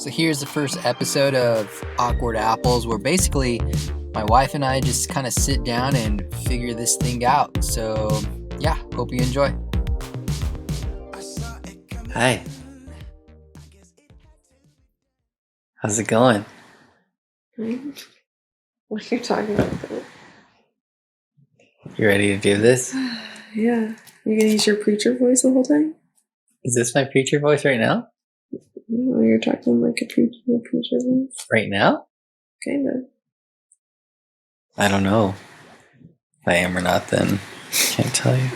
So here's the first episode of Awkward Apples, where basically my wife and I just kind of sit down and figure this thing out. So yeah, hope you enjoy. Hi. How's it going? What are you talking about? You ready to do this? Yeah. You're going to use your preacher voice the whole time? Is this my preacher voice right now? No, you're talking like a preacher voice. Right now? Kind of. I don't know if I am or not then. Can't tell you.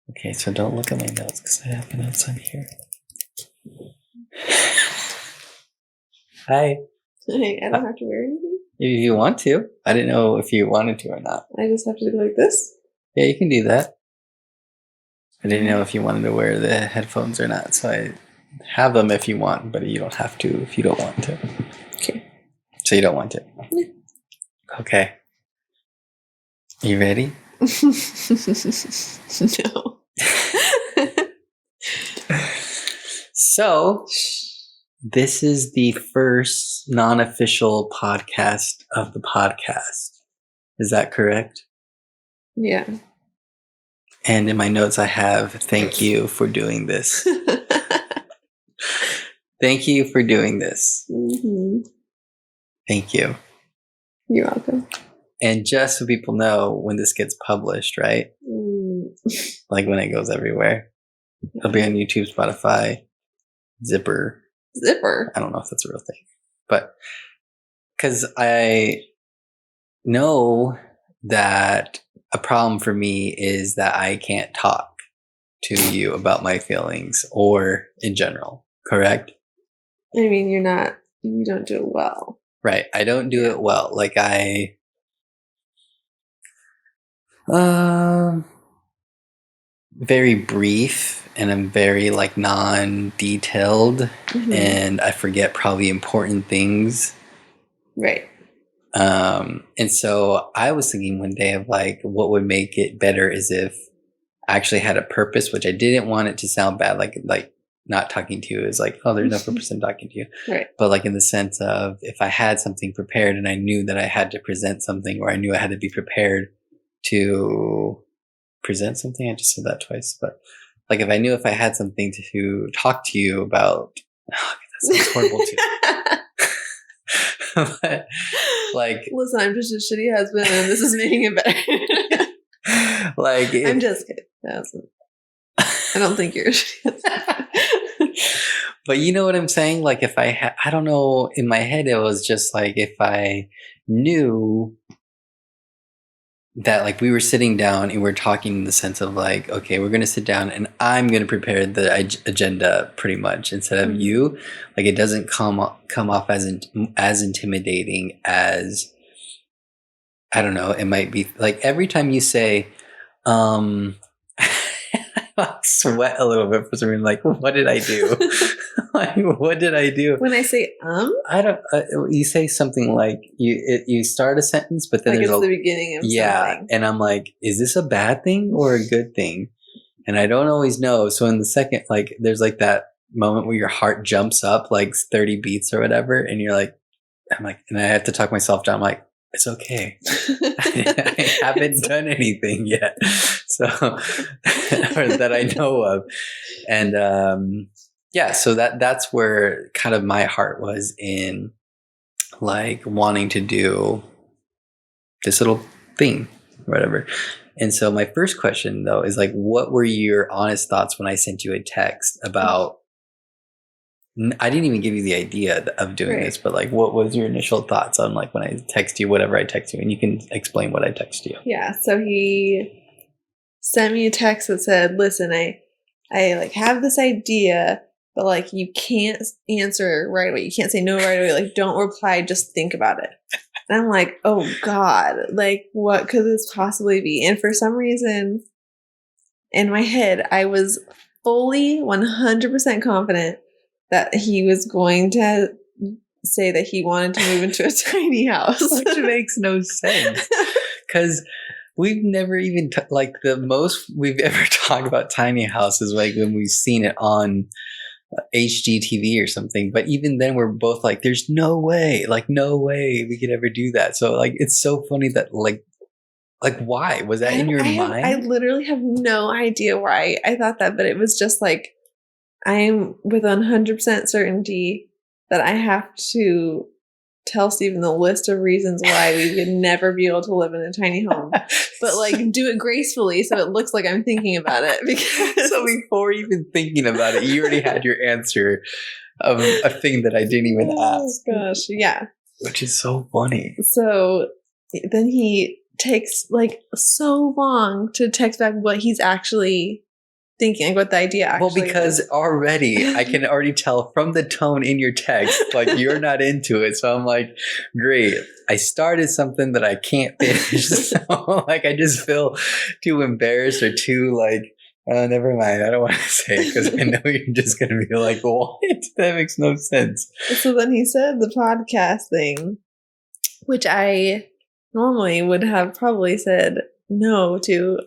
Okay, so don't look at my notes because I have my notes on here. Hi. Hey, I don't have to wear anything? If you want to. I didn't know if you wanted to or not. I just have to go like this? Yeah, you can do that. I didn't know if you wanted to wear the headphones or not, so I have them if you want, but you don't have to if you don't want to. Okay. So you don't want to? Yeah. Okay. You ready? No. So, this is the first non-official podcast of the podcast. Is that correct? Yeah. And in my notes I have, thank you for doing this. Thank you for doing this. Mm-hmm. Thank you. You're welcome. And just so people know, when this gets published, right? Like when it goes everywhere. It'll be on YouTube, Spotify, Zipper. I don't know if that's a real thing. But because I know that a problem for me is that I can't talk to you about my feelings or in general, correct? I mean, you don't do it well. Right. I don't do it well. Like very brief, and I'm very like non-detailed, and I forget probably important things. Right. And so I was thinking one day of like, what would make it better is if I actually had a purpose, which I didn't want it to sound bad, like not talking to you is like, oh, there's no purpose in talking to you. Right. But like in the sense of if I had something prepared and I knew that I had to present something, or I knew I had to be prepared to present something. I just said that twice, but like if I knew if I had something to talk to you about, that sounds horrible too. But like, listen, I'm just a shitty husband, and this is making it better. Like, I'm just kidding. I don't think you're a shitty husband. But you know what I'm saying? Like if I don't know, in my head it was just like if I knew that like we were sitting down and we're talking in the sense of like, okay, we're going to sit down and I'm going to prepare the agenda pretty much instead of you. Like it doesn't come off as intimidating as, I don't know, it might be like every time you say, I sweat a little bit for some reason. Like, what did I do? Like, what did I do? When I say I don't. You say something like you start a sentence, but then like there's it's the beginning of something. And I'm like, is this a bad thing or a good thing? And I don't always know. So in the second, like, there's like that moment where your heart jumps up like 30 beats or whatever, and you're like, I'm like, and I have to talk myself down. I'm like, it's okay. I haven't done anything yet. So, or that I know of. And, yeah, so that's where kind of my heart was in like wanting to do this little thing or whatever. And so my first question though is like, what were your honest thoughts when I sent you a text about, I didn't even give you the idea of doing this, but like, what was your initial thoughts on like when I text you, whatever I text you, and you can explain what I text you. Yeah. So he sent me a text that said, listen, I like have this idea, but like you can't answer right away. You can't say no right away. Like don't reply, just think about it. And I'm like, oh God, like what could this possibly be? And for some reason in my head, I was fully 100% confident that he was going to say that he wanted to move into a tiny house. Which makes no sense. Because we've never even, like the most we've ever talked about tiny houses, like when we've seen it on HGTV or something. But even then, we're both like, "There's no way, like no way we could ever do that." So like, it's so funny that like why was that in your mind? I literally have no idea why I thought that, but it was just like, I'm with 100% certainty that I have to tell Steven the list of reasons why we would never be able to live in a tiny home, but like do it gracefully so it looks like I'm thinking about it. Because So before even thinking about it, you already had your answer of a thing that I didn't even ask. Gosh, yeah. Which is so funny. So then he takes like so long to text back what he's actually thinking, like what the idea actually Well, because is. already I can already tell from the tone in your text, like you're not into it. So I'm like, great. I started something that I can't finish. So like I just feel too embarrassed or too like, oh, never mind. I don't want to say it because I know you're just going to be like, what? That makes no sense. So then he said the podcast thing, which I normally would have probably said no to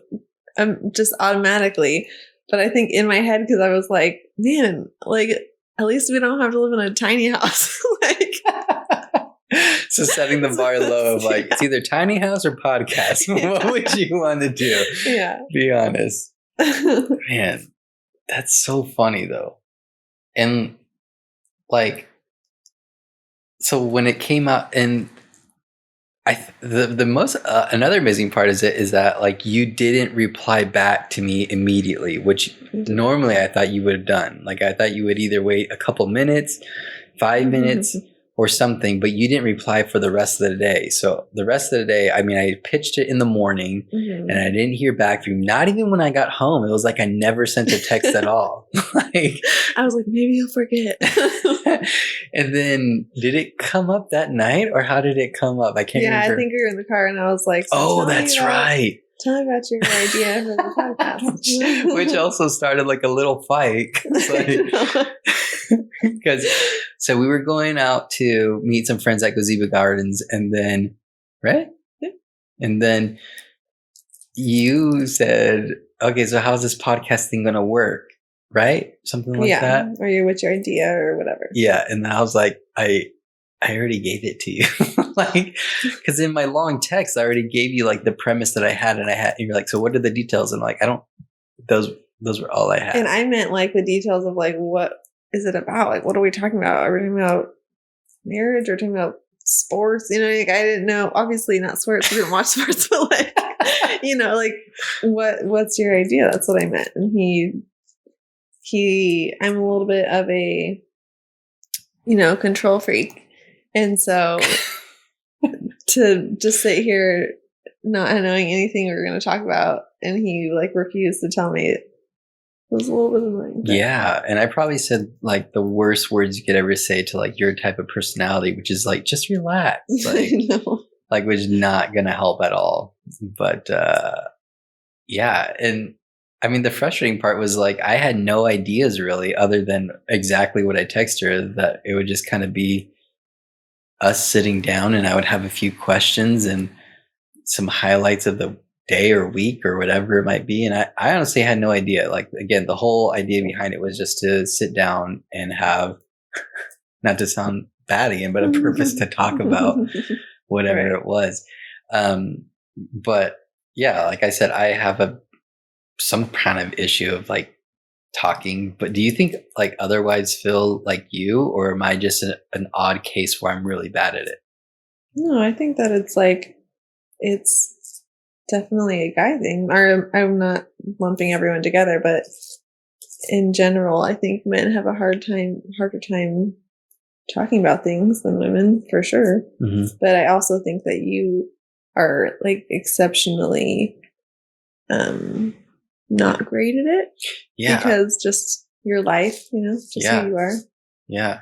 just automatically. But I think in my head, because I was like, man, like, at least we don't have to live in a tiny house. Like, so setting the bar low of like, it's either tiny house or podcast. What would you want to do? Yeah. Be honest. Man, that's so funny though. And like, so when it came out, and the most another amazing part is that like you didn't reply back to me immediately, which normally I thought you would have done. Like I thought you would either wait a couple minutes, 5 minutes, or something, but you didn't reply for the rest of the day. So the rest of the day, I mean, I pitched it in the morning and I didn't hear back from you. Not even when I got home. It was like I never sent a text at all. Like, I was like, maybe he'll forget. and then did it come up that night or how did it come up? I can't remember. Yeah, I think we were in the car and I was like, oh, that's right. Tell me about your idea for the podcast. Which also started like a little fight. Because so we were going out to meet some friends at Gazebo Gardens and then, right? Yeah. And then you said, okay, so how's this podcast thing going to work? Right? Something like that. Or what's your idea or whatever. Yeah. And I was like, I already gave it to you. Like, because in my long text, I already gave you like the premise that I had, and you're like, so what are the details? And I'm like, those were all I had. And I meant like the details of like, what is it about? Like, what are we talking about? Are we talking about marriage or talking about sports? You know, like I didn't know, obviously not sports. We didn't watch sports, but like, you know, like what's your idea? That's what I meant. And I'm a little bit of a, control freak. And so to just sit here not knowing anything we were going to talk about, and he like refused to tell me, it was a little bit annoying. Yeah. And I probably said like the worst words you could ever say to like your type of personality, which is like, just relax. Like, like was not going to help at all. But yeah. And I mean, the frustrating part was like, I had no ideas really other than exactly what I texted her, that it would just kind of be us sitting down and I would have a few questions and some highlights of the day or week or whatever it might be. And I honestly had no idea. Like, again, the whole idea behind it was just to sit down and have, not to sound bad again, but a purpose to talk about whatever it was. But yeah, like I said, I have some kind of issue of like talking, but do you think like other wives feel like you, or am I just an odd case where I'm really bad at it? No, I think that it's definitely a guy thing. Or I'm not lumping everyone together, but in general, I think men have a harder time talking about things than women, for sure. Mm-hmm. But I also think that you are like exceptionally not great at it. Yeah. Because just your life, just who you are. Yeah.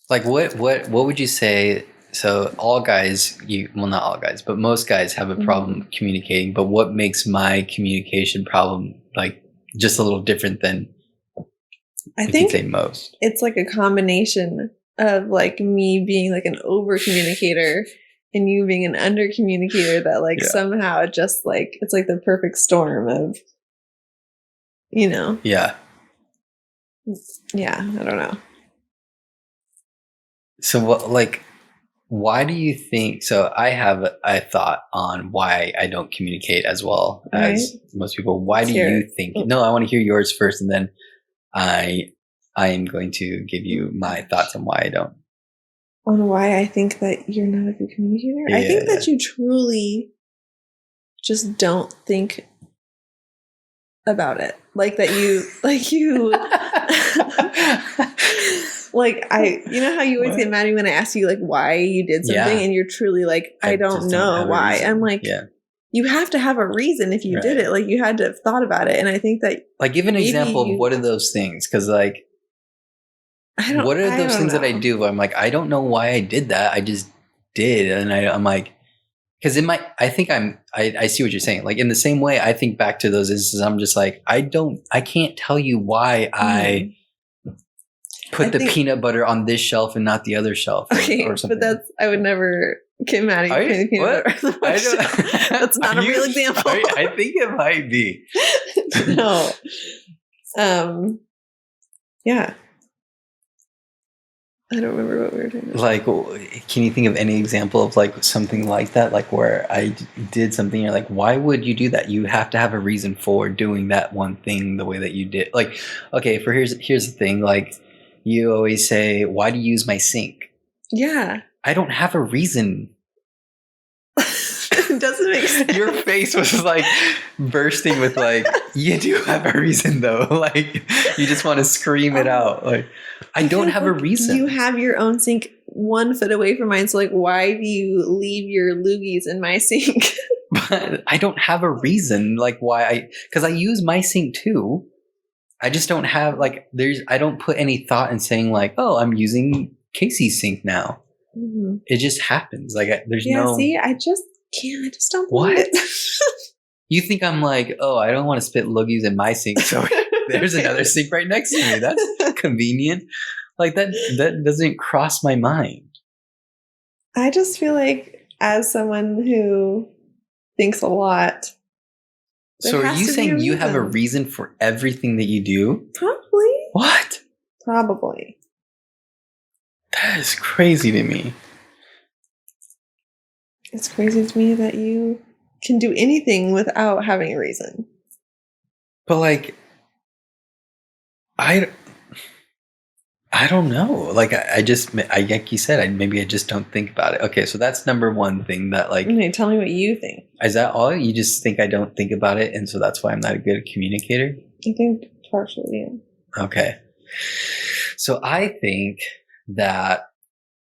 Like what would you say? So all guys, not all guys, but most guys have a problem communicating, but what makes my communication problem like just a little different than I think say most? It's like a combination of like me being like an over communicator and you being an under communicator that like somehow just like it's like the perfect storm of Yeah. Yeah, I don't know. So what, like, why do you think? So I have a thought on why I don't communicate as well as most people. Why Let's do hear you it. think? No, I want to hear yours first, and then I am going to give you my thoughts on why I don't. On why I think that you're not a good communicator? I think that you truly just don't think about it. Like that you like you know how you always get mad at me when I ask you like why you did something and you're truly like, I don't know why. I'm like, you have to have a reason if you did it. Like you had to have thought about it. And I think that, like, give an example of what are those things? Because like, what are those things that I do? I'm like, I don't know why I did that. I just did. And I'm like, because I see what you're saying. Like in the same way, I think back to those instances. I'm just like, I can't tell you why I put the peanut butter on this shelf and not the other shelf or something. But I would never get mad at you putting the peanut butter on the shelf. That's not a real example. I think it might be. No. Yeah. I don't remember what we were talking about. Like, can you think of any example of like something like that? Like where I did something, you're like, why would you do that? You have to have a reason for doing that one thing the way that you did. Like, okay, here's the thing. Like, you always say, why do you use my sink? Yeah. I don't have a reason. It doesn't make sense. Your face was like bursting with like, you do have a reason though. Like, you just want to scream it out. Like, I don't have a reason. You have your own sink 1 foot away from mine. So like, why do you leave your loogies in my sink? But I don't have a reason. Like why because I use my sink too. I just don't have like, I don't put any thought in saying like, oh, I'm using Casey's sink now. Mm-hmm. It just happens. Like there's no. See, I just don't believe it. You think I'm like, oh, I don't want to spit loogies in my sink, so there's another sink right next to me. That's convenient. Like that doesn't cross my mind. I just feel like as someone who thinks a lot. So are you saying you have a reason for everything that you do? Probably. What? Probably. That is crazy to me. It's crazy to me that you can do anything without having a reason. But like, I don't know. Like like you said, maybe I just don't think about it. Okay, so that's number one thing that like. Okay, tell me what you think. Is that all? You just think I don't think about it, and so that's why I'm not a good communicator? I think partially, yeah. Okay. So I think that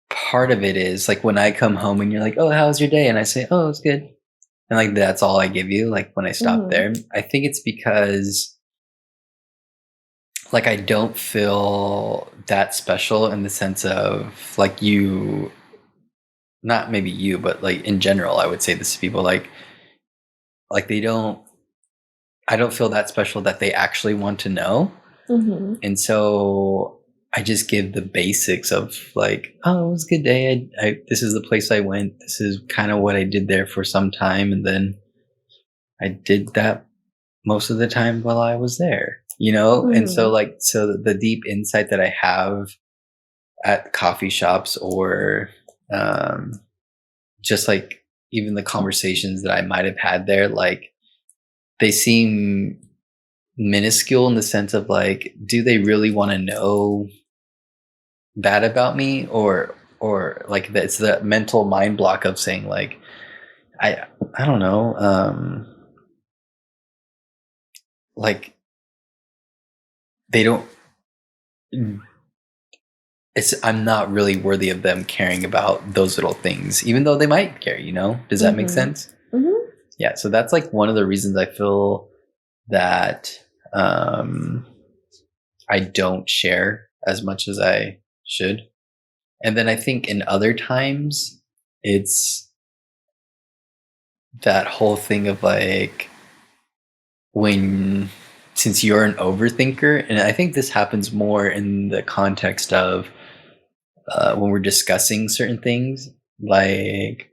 part of it is like when I come home and you're like, oh, how was your day? And I say, oh, it's good. And like, that's all I give you. Like when I stop there, I think it's because like, I don't feel that special in the sense of like you, not maybe you, but like in general, I would say this to people like I don't feel that special that they actually want to know. Mm-hmm. And so I just give the basics of like, oh, it was a good day. This is the place I went. This is kind of what I did there for some time. And then I did that most of the time while I was there, you know? Mm-hmm. And so like, so the deep insight that I have at coffee shops or just like even the conversations that I might have had there, like they seem minuscule in the sense of like, do they really want to know that about me, or like it's the mental mind block of saying like, I don't know, like they don't. I'm not really worthy of them caring about those little things, even though they might care. You know, does that make sense? Mm-hmm. Yeah. So that's like one of the reasons I feel that I don't share as much as I should. And then I think in other times it's that whole thing of like since you're an overthinker, and I think this happens more in the context of when we're discussing certain things, like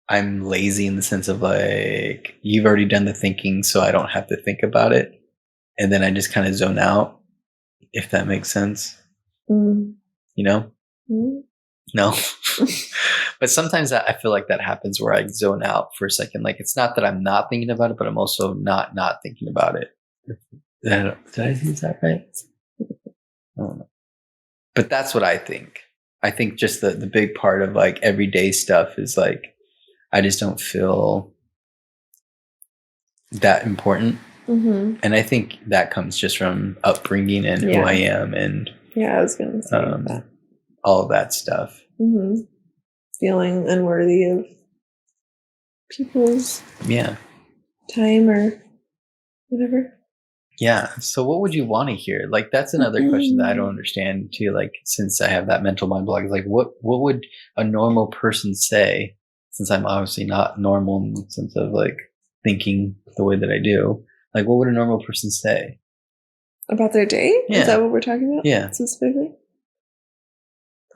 I'm lazy in the sense of like, you've already done the thinking, so I don't have to think about it. And then I just kind of zone out. if that makes sense. Mm. You know? Mm. No. But sometimes I feel like that happens where I zone out for a second. Like, it's not that I'm not thinking about it, but I'm also not thinking about it. Did I use that right? I don't know. But that's what I think. I think just the big part of like everyday stuff is like, I just don't feel that important. Mm-hmm. And I think that comes just from upbringing and who I am and I was going to say that. all of that stuff. Mm-hmm. Feeling unworthy of people's time or whatever. Yeah. So what would you want to hear? Like, that's another question that I don't understand too. Like, since I have that mental mind block, is like, what would a normal person say? Since I'm obviously not normal in the sense of like thinking the way that I do. Like, what would a normal person say? About their day? Yeah. Is that what we're talking about? Yeah. Specifically?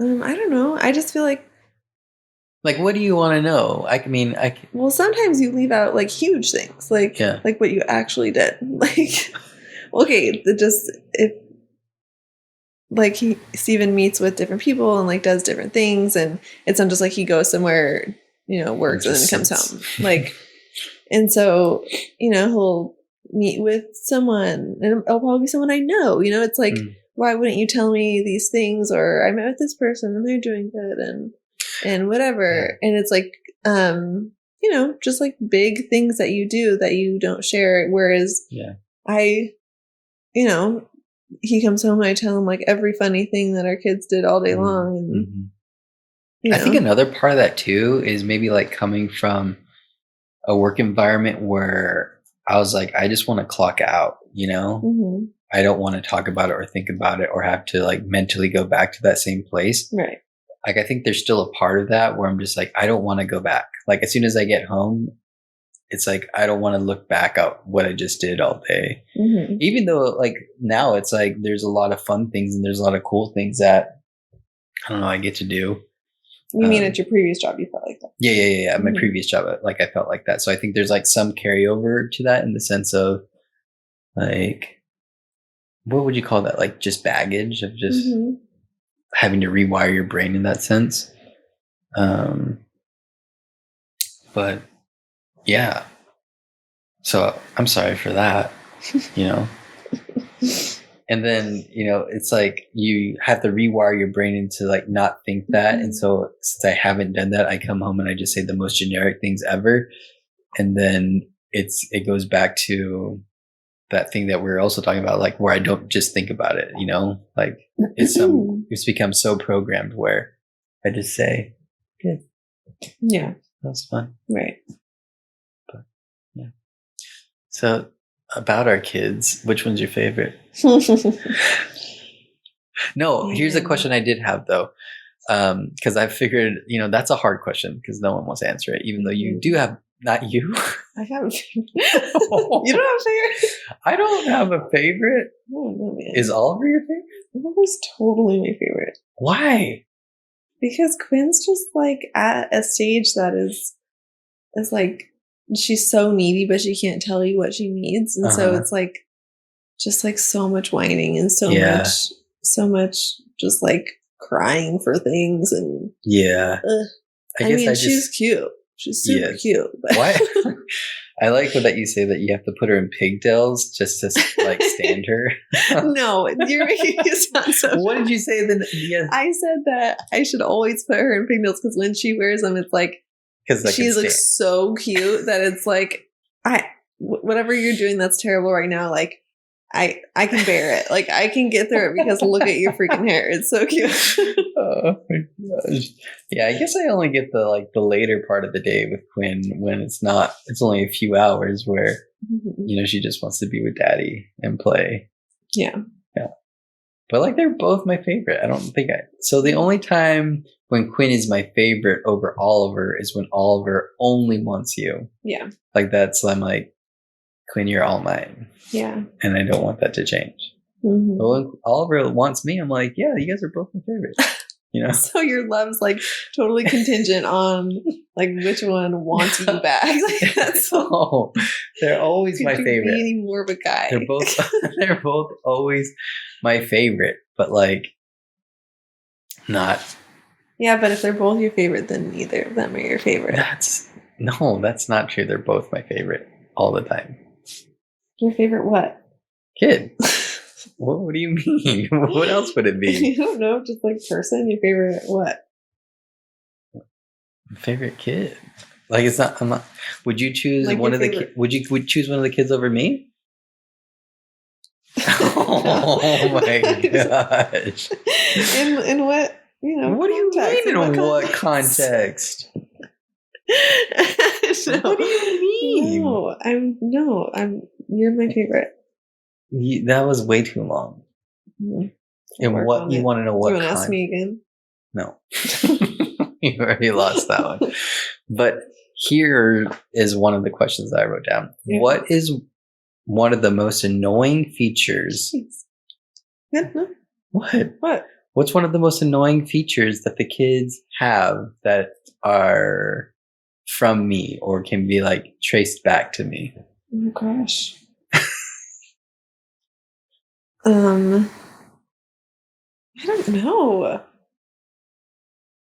I don't know. I just feel like, what do you want to know? well, sometimes you leave out like huge things, like what you actually did. Like, okay, if like Steven meets with different people and like does different things, and it's not just like he goes somewhere, works and then comes home. Like, and so, he'll meet with someone and it'll probably be someone I know, it's like, why wouldn't you tell me these things? Or I met with this person and they're doing good and whatever. And it's like, just like big things that you do that you don't share. Whereas he comes home and I tell him like every funny thing that our kids did all day long. And, I think another part of that too is maybe like coming from a work environment where I was like, I just want to clock out, I don't want to talk about it or think about it or have to like mentally go back to that same place. Right. Like, I think there's still a part of that where I'm just like, I don't want to go back. Like, as soon as I get home, it's like, I don't want to look back at what I just did all day. Mm-hmm. Even though like now it's like, there's a lot of fun things and there's a lot of cool things that, I don't know, I get to do. You mean at your previous job, you felt like that? Yeah. Mm-hmm. My previous job, like I felt like that. So I think there's like some carryover to that in the sense of like, what would you call that? Like just baggage of just having to rewire your brain in that sense. But yeah. So I'm sorry for that, And then, it's like you have to rewire your brain into like not think that. And so since I haven't done that, I come home and I just say the most generic things ever. And then it goes back to that thing that we were also talking about, like where I don't just think about it, like it's become so programmed where I just say, good. Yeah. That's fun. Right. But yeah. So about our kids, which one's your favorite? No, here's a question I did have though. Because I figured, that's a hard question because no one wants to answer it, even though you do have, not you. I have a favorite. You don't have a favorite? I don't have a favorite. Oh, no, man. Is Oliver your favorite? Oliver's totally my favorite. Why? Because Quinn's just like at a stage that is like, she's so needy, but she can't tell you what she needs. And so it's like, just like so much whining and so much just like crying for things. And she's cute. She's super cute. But why? I like that you say that you have to put her in pigtails just to like stand her. No, you're making it sound so. What did you say then? Yes. I said that I should always put her in pigtails because when she wears them, it's like she looks so cute that it's like whatever you're doing that's terrible right now, like I can bear it. Like I can get through it because look at your freaking hair. It's so cute. Oh my gosh. Yeah, I guess I only get the later part of the day with Quinn when it's only a few hours where she just wants to be with daddy and play. Yeah. But like they're both my favorite. I don't think so the only time when Quinn is my favorite over Oliver is when Oliver only wants you. Yeah. Like I'm like, Quinn, you're all mine. Yeah. And I don't want that to change. Mm-hmm. But when Oliver wants me, I'm like, yeah, you guys are both my favorite. you know? So your love's like totally contingent on like which one wants you back. Like, that's Oh, they're always my could you favorite. be any more of a guy? They're both always my favorite, but like not. Yeah, but if they're both your favorite, then neither of them are your favorite. That's not true. They're both my favorite all the time. Your favorite what? Kid. What do you mean? What else would it be? You don't know, just like person. Your favorite what? Favorite kid. Like it's not. I'm not. Would you choose Like one your of the? favorite- Would you choose one of the kids over me? Oh my gosh! In what? You know, What do you context? mean? In what context? context? No. What do you mean? No, you're my favorite. That was way too long. Mhm. And Work what on you it. want to know? Do What you want to ask me again? No, you already lost that one. But here is one of the questions that I wrote down. Yeah. What is one of the most annoying features? Yeah, no. What? What's one of the most annoying features that the kids have that are from me or can be like traced back to me? Oh gosh. I don't know.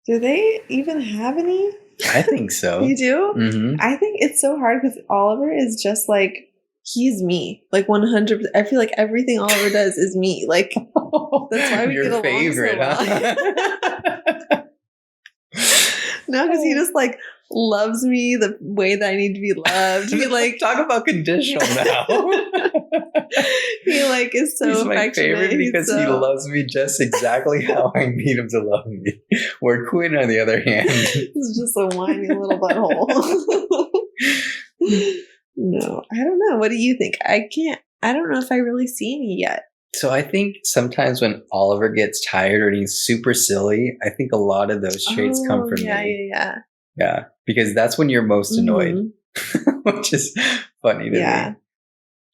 Do they even have any? I think so. You do? Mm-hmm. I think it's so hard because Oliver is just like, he's me. Like 100%. I feel like everything Oliver does is me. Like, that's why we Your get along favorite, so well. huh? No, because he just like loves me the way that I need to be loved. He like talk about conditional now. he like is so He's my affectionate. favorite because he loves me just exactly how I need him to love me. Where Quinn, on the other hand, He's just a whiny little butthole. No, I don't know. What do you think? I don't know if I really see any yet. So I think sometimes when Oliver gets tired or he's super silly, I think a lot of those traits come from me. Yeah, because that's when you're most annoyed, which is funny to me.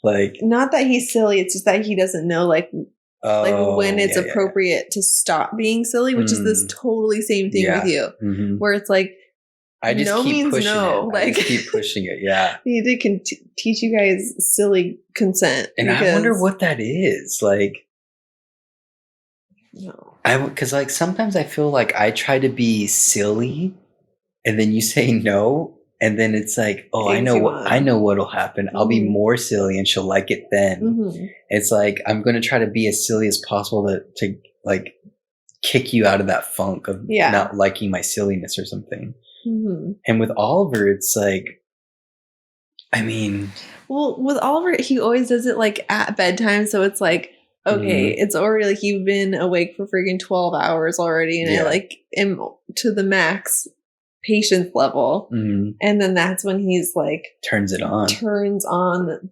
Like, not that he's silly, it's just that he doesn't know like when it's appropriate to stop being silly, which is this totally same thing with you, where it's like I just no keep means pushing no. it. Like, I just keep pushing it. Yeah, you need to teach you guys silly consent, and I wonder what that is. Like, no, because like sometimes I feel like I try to be silly, and then you say no, and then it's like, oh, I know what'll happen. I'll be more silly, and she'll like it then. It's like I'm going to try to be as silly as possible to like kick you out of that funk of not liking my silliness or something. And with Oliver, it's like, I mean, well, with Oliver, he always does it like at bedtime, so it's like, okay, it's already like you've been awake for freaking 12 hours already, and I like am to the max patience level, and then that's when he's like turns on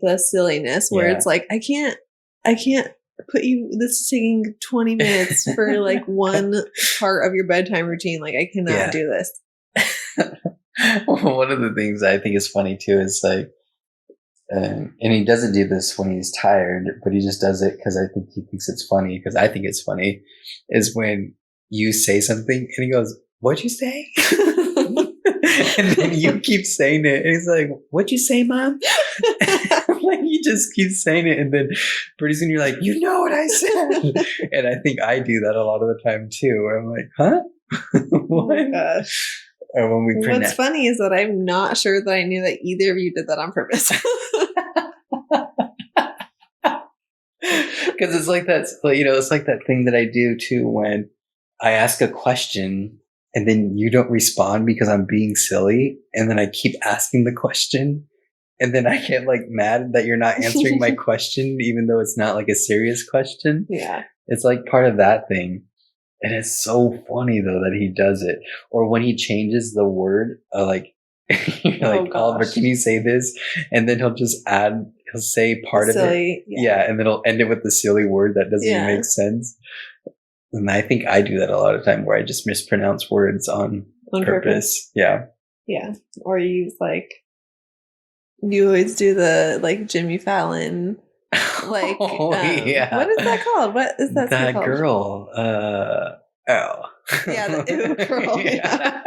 the silliness, where it's like I can't put you, this is taking 20 minutes for like one part of your bedtime routine, like I cannot do this. One of the things I think is funny too is like, and he doesn't do this when he's tired, but he just does it because I think he thinks it's funny, because I think it's funny, is when you say something and he goes, "What'd you say?" And then you keep saying it, and he's like, "What'd you say, Mom?" Like he just keeps saying it, and then pretty soon you're like, "You know what I said." And I think I do that a lot of the time too, where I'm like, "Huh?" What? Oh my gosh. Or when we What's funny is that I'm not sure that I knew that either of you did that on purpose. Because it's like that, you know, it's like that thing that I do too when I ask a question and then you don't respond because I'm being silly, and then I keep asking the question, and then I get like mad that you're not answering my question even though it's not like a serious question. Yeah. It's like part of that thing. And it's so funny though that he does it. Or when he changes the word, like, you're like, Oliver, can you say this? And then he'll say part of it. Yeah. And then he'll end it with the silly word that doesn't even make sense. And I think I do that a lot of time, where I just mispronounce words on purpose. Yeah. Yeah. Or you you always do the like Jimmy Fallon, like, what is that called? What is that called? Girl. Yeah, the ew girl. Yeah.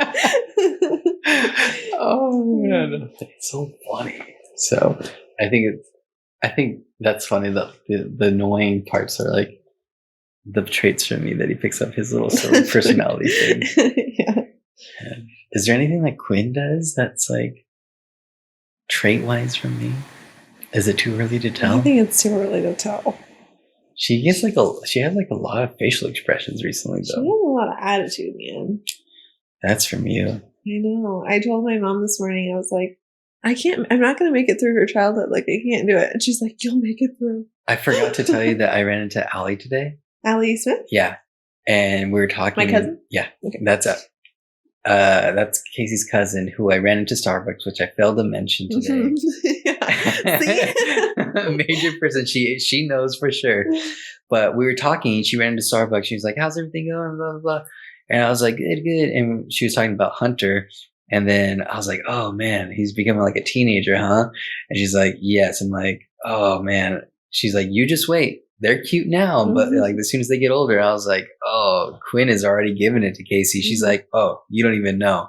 Oh man, it's so funny. So I think that's funny that the annoying parts are like the traits from me that he picks up his little silly personality things. Yeah. Is there anything that Quinn does that's like trait wise from me? Is it too early to tell? I think it's too early to tell. She has like a lot of facial expressions recently She though. has a lot of attitude, man. That's from you. I know. I told my mom this morning, I was like, I'm not going to make it through her childhood. Like, I can't do it. And she's like, you'll make it through. I forgot to tell you that I ran into Allie today. Allie Smith? Yeah. And we were talking. My cousin? Yeah. Okay. That's Casey's cousin who I ran into Starbucks, which I failed to mention today. Major person. She knows for sure. But we were talking and she ran into Starbucks. She was like, how's everything going? Blah, blah, blah. And I was like, good. And she was talking about Hunter. And then I was like, oh man, he's becoming like a teenager, huh? And she's like, yes. I'm like, oh man. She's like, you just wait. They're cute now, but like as soon as they get older, I was like, oh, Quinn is already giving it to Casey. She's like, oh, you don't even know.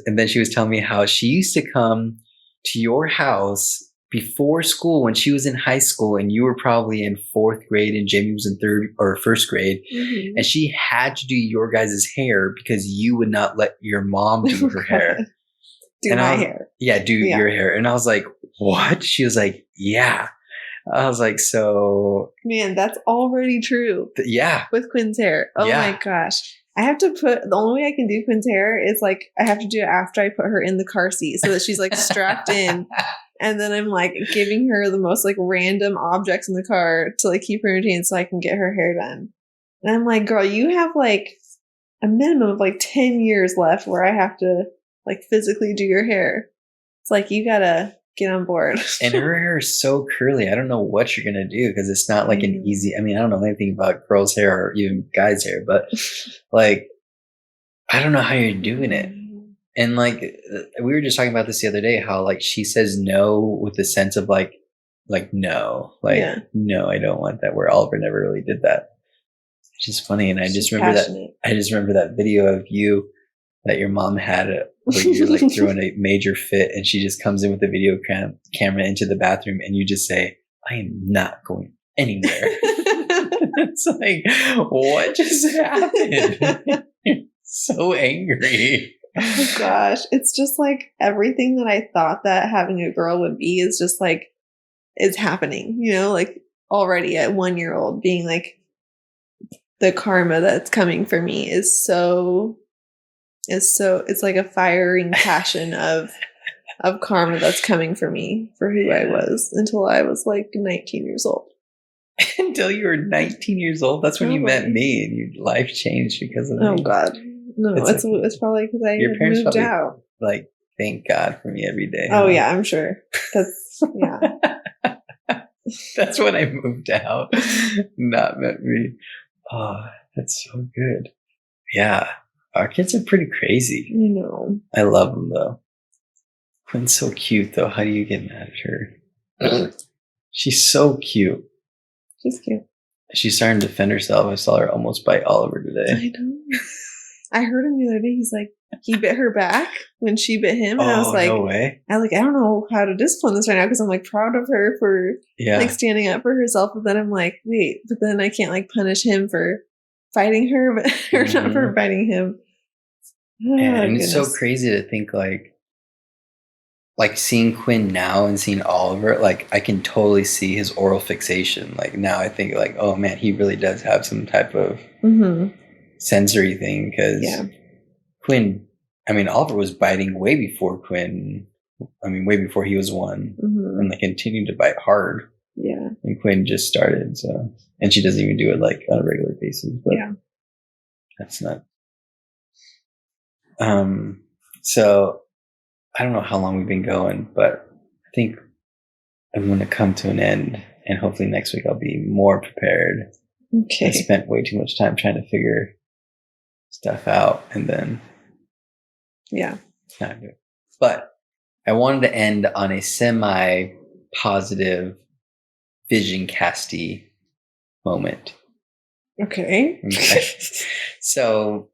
And then she was telling me how she used to come to your house before school when she was in high school and you were probably in 4th grade and Jamie was in 3rd or 1st grade. Mm-hmm. And she had to do your guys' hair because you would not let your mom do her hair. Do my hair. Yeah, your hair. And I was like, what? She was like, yeah. I was like, so... Man, that's already true. Yeah. With Quinn's hair. Oh my gosh. I have to the only way I can do Quinn's hair is like, I have to do it after I put her in the car seat so that she's like strapped in. And then I'm like giving her the most like random objects in the car to like keep her entertained so I can get her hair done. And I'm like, girl, you have like a minimum of like 10 years left where I have to like physically do your hair. It's like, you gotta get on board. And her hair is so curly. I don't know what you're going to do because it's not like an easy, I mean, I don't know anything about girls' hair or even guys' hair, but like, I don't know how you're doing it. And like, we were just talking about this the other day, how like she says no with the sense of like no, no, I don't want that, where Oliver never really did that. It's just funny. And I just remember that video of you that your mom had where you're like throwing a major fit and she just comes in with a video camera into the bathroom and you just say, I am not going anywhere. It's like, what just happened? You're so angry. Oh gosh. It's just like everything that I thought that having a girl would be is just like, it's happening, you know, like already at 1-year-old being like, the karma that's coming for me is it's like a firing passion of karma that's coming for me for who I was until I was like 19 years old. Until you were 19 years old? That's when you met me and your life changed because of me. Oh God. No, it's probably because I your parents moved out. Like, thank God for me every day. Oh yeah, I'm sure. Yeah. That's when I moved out. Not met me. Oh, that's so good. Yeah. Our kids are pretty crazy. You know. I love them though. Quinn's so cute though. How do you get mad at her? She's so cute. She's cute. She's starting to defend herself. I saw her almost bite Oliver today. I know. I heard him the other day. He's like, he bit her back when she bit him. And I was like, no way. I don't know how to discipline this right now because I'm like proud of her for like standing up for herself. But then I'm like, wait, but then I can't like punish him for fighting her, but or not for fighting him. Oh, and it's so crazy to think like seeing Quinn now and seeing Oliver, like I can totally see his oral fixation. Like now I think like, oh man, he really does have some type of sensory thing because Quinn, I mean, Oliver was biting way before Quinn. I mean, way before he was 1 and like continued to bite hard. Yeah. And Quinn just started. So, and she doesn't even do it like on a regular basis, but that's not. So I don't know how long we've been going, but I think I'm going to come to an end and hopefully next week I'll be more prepared. Okay. I spent way too much time trying to figure stuff out and then. Yeah. Not do it. But I wanted to end on a semi-positive vision casty moment. Okay. So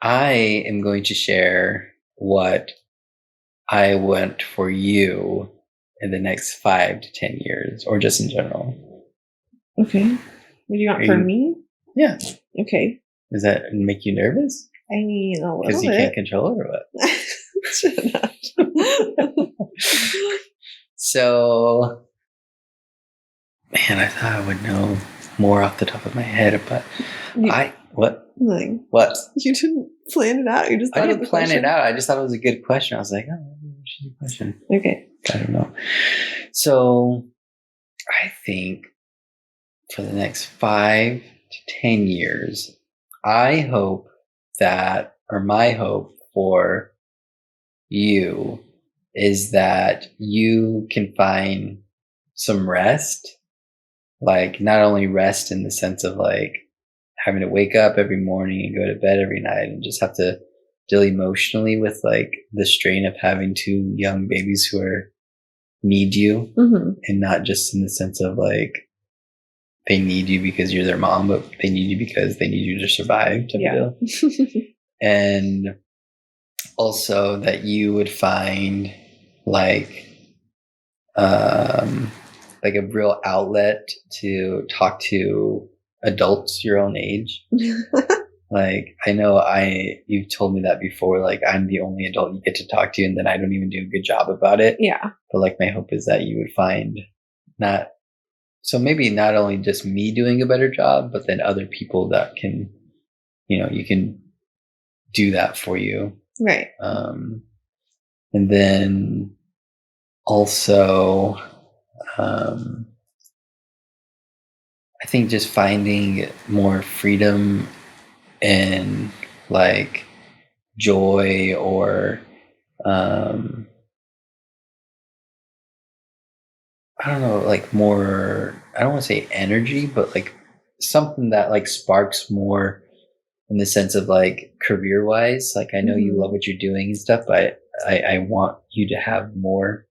I am going to share what I want for you in the next 5 to 10 years, or just in general. Okay. What do you want for me? Yeah. Okay. Does that make you nervous? I mean, a little Because you can't control it, or what? Shut up. So, man, I thought I would know more off the top of my head, but what? Like, What? you didn't plan it out. You just thought I of didn't the plan question? it out. I just thought it was a good question. I was like, oh, she's a question. Okay. I don't know. So, I think for the next 5 to 10 years, I hope that, or my hope for you is that you can find some rest. Like, not only rest in the sense of like having to wake up every morning and go to bed every night and just have to deal emotionally with like the strain of having 2 young babies who need you, and not just in the sense of like they need you because you're their mom, but they need you because they need you to survive type of deal. And also that you would find like a real outlet to talk to adults your own age. Like, I know you've told me that before, like I'm the only adult you get to talk to, and then I don't even do a good job about it. Yeah. But like my hope is that you would find maybe not only just me doing a better job, but then other people that can, you can do that for you. Right. And then also, I think just finding more freedom and like joy, or I don't know, like more, I don't want to say energy, but like something that like sparks more in the sense of like career wise. Like, I know you love what you're doing and stuff, but I want you to have more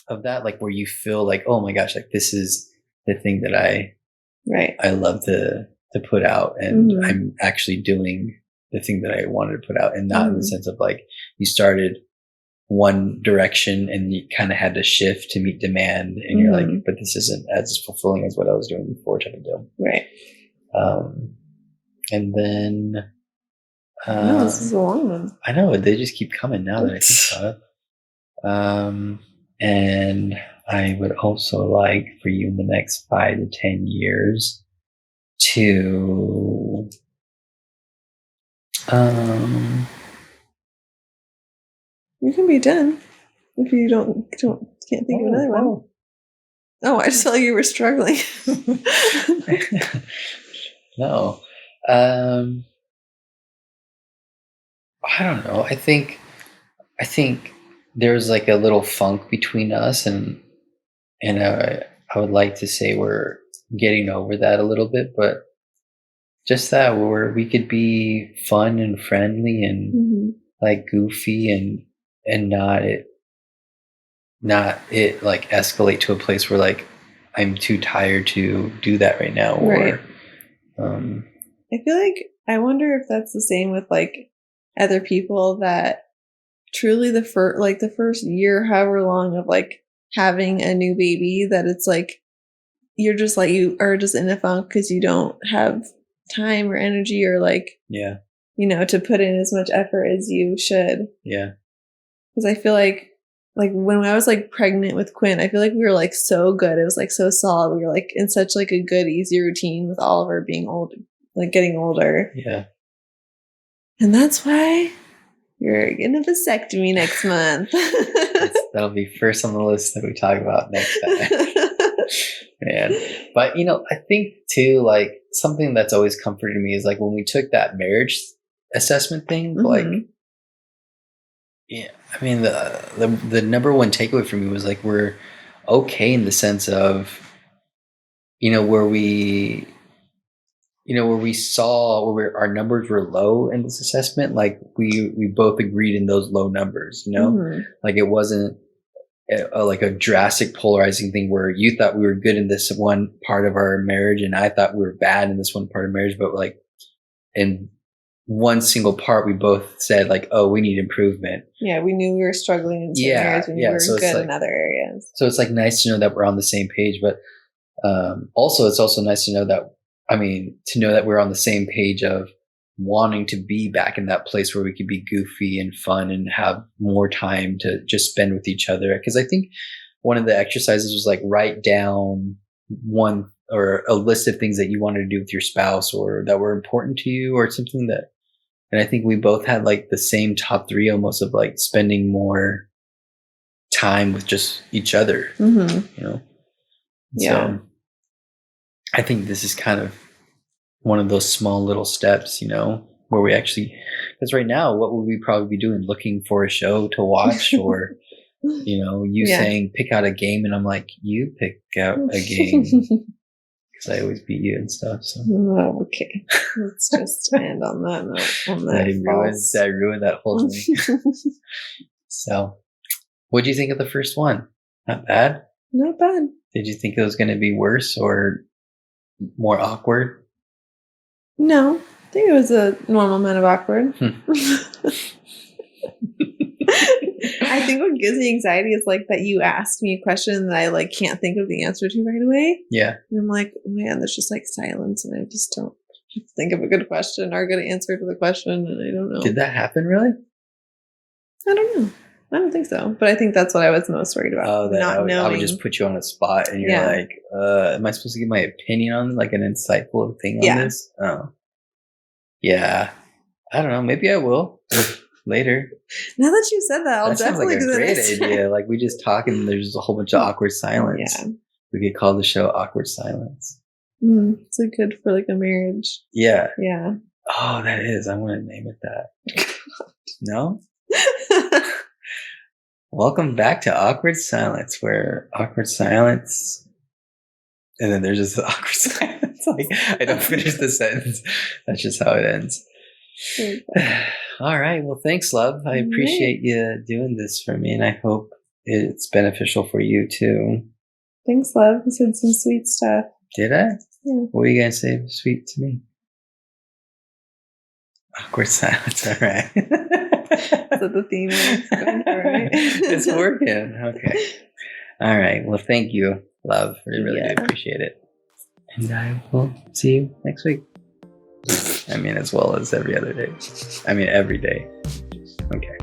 of that, like where you feel like, oh my gosh, like this is the thing that I love to put out, and I'm actually doing the thing that I wanted to put out, and not in the sense of like you started one direction and you kind of had to shift to meet demand, and you're like, but this isn't as fulfilling as what I was doing before type of deal. Right. And then no, this is a long one. I know, they just keep coming now that I think about it. And I would also like for you in the next 5 to 10 years to you can be done if you can't think of another one. Oh, I just felt like you were struggling. No. I don't know. I think there's like a little funk between us, and I would like to say we're getting over that a little bit, but just that where we could be fun and friendly and like goofy, and not it like escalate to a place where like I'm too tired to do that right now. Or I feel like, I wonder if that's the same with like other people, that truly the first year, however long of like having a new baby, that it's like you're just like, you are just in a funk because you don't have time or energy, or like, to put in as much effort as you should. Yeah. Because I feel like when I was like pregnant with Quinn, I feel like we were like so good. It was like so solid. We were like in such like a good, easy routine with Oliver being old, like getting older. Yeah. And that's why you're getting a vasectomy next month. That'll be first on the list that we talk about next time. Man. But I think too, like something that's always comforted me is like when we took that marriage assessment thing, like, yeah, I mean the number one takeaway for me was like we're okay in the sense of where we saw where our numbers were low in this assessment, like we both agreed in those low numbers, like it wasn't like a drastic polarizing thing where you thought we were good in this one part of our marriage and I thought we were bad in this one part of marriage, but like, and one single part, we both said like, oh, we need improvement. Yeah, we knew we were struggling in certain areas and we were so good like, in other areas. So it's like nice to know that we're on the same page, but also it's also nice to know that, to know that we're on the same page of wanting to be back in that place where we could be goofy and fun and have more time to just spend with each other. Because I think one of the exercises was like write down one or a list of things that you wanted to do with your spouse or that were important to you or something that, and I think we both had like the same top 3 almost of like spending more time with just each other, Yeah. So I think this is kind of one of those small little steps, where we actually, because right now, what would we probably be doing? Looking for a show to watch or, saying, pick out a game. And I'm like, you pick out a game because I always beat you and stuff. So. Oh, okay. Let's just end on that note. I ruined that whole thing. So what do you think of the first one? Not bad? Not bad. Did you think it was going to be worse or more awkward? No, I think it was a normal amount of awkward. I think what gives me anxiety is like that you asked me a question that I like can't think of the answer to right away. Yeah. And I'm like, man, there's just like silence and I just don't think of a good question or a good answer to the question and I don't know. Did that happen really? I don't know. I don't think so. But I think that's what I was most worried about. Oh, that not knowing. I would just put you on a spot and you're like, am I supposed to give my opinion on like an insightful thing on this? Oh. Yeah. I don't know. Maybe I will later. Now that you said that, I'll definitely do that. That sounds like a great idea. Like we just talk and there's a whole bunch of awkward silence. Yeah. We could call the show Awkward Silence. It's like good for like a marriage. Yeah. Yeah. Oh, that is. I want to name it that. No? Welcome back to Awkward Silence, where awkward silence, and then there's just awkward silence. Like I don't finish the sentence. That's just how it ends. All right. Well, thanks, love. I appreciate you doing this for me, and I hope it's beneficial for you too. Thanks, love. You said some sweet stuff. Did I? Yeah. What were you gonna say sweet to me? Awkward silence. All right. Is that the theme it's going for, right? It's working. Okay. All right. Well, thank you, love. I really do appreciate it. And I will see you next week. As well as every other day. Every day. Okay.